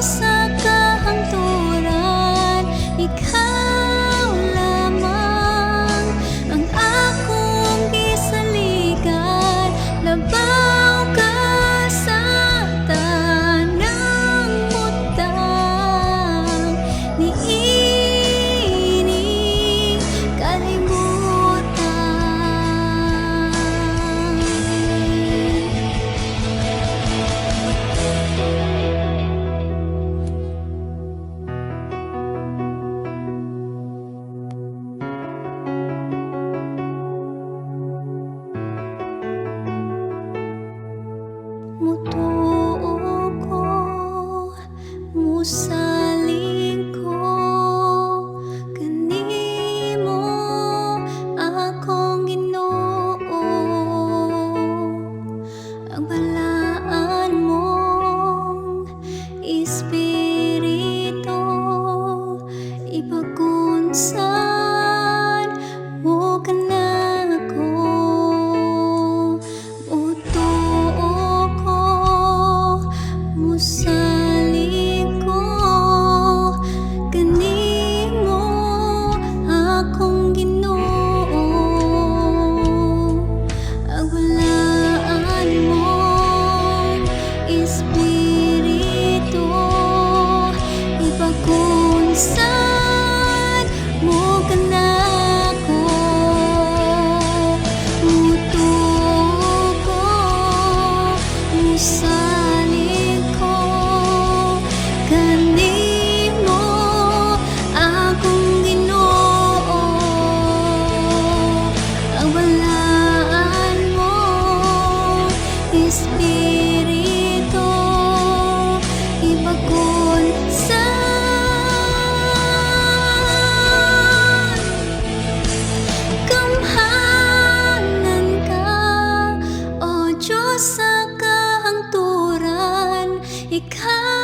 sa kahangturan, ikaw lamang ang akong gisaligan. Labaw ka sa tanang butang, niini kalimutan. Mutuo ko, musaling ko, kanimo akong Ginoo. Ang balaan mong Espiritu, ipagunsan mo kanako. Mutuo ko, musaling ko, kanimo akong Ginoo. Ang balaan mong Espiritu, ipagunsan mo kanako. Mutuo ko, musaling ko, kanimo akong Ginoo. Ang balaan mo Espiritu, ipagunsan. Gamhanan ka, O Diyos sa kahangturan, ikaw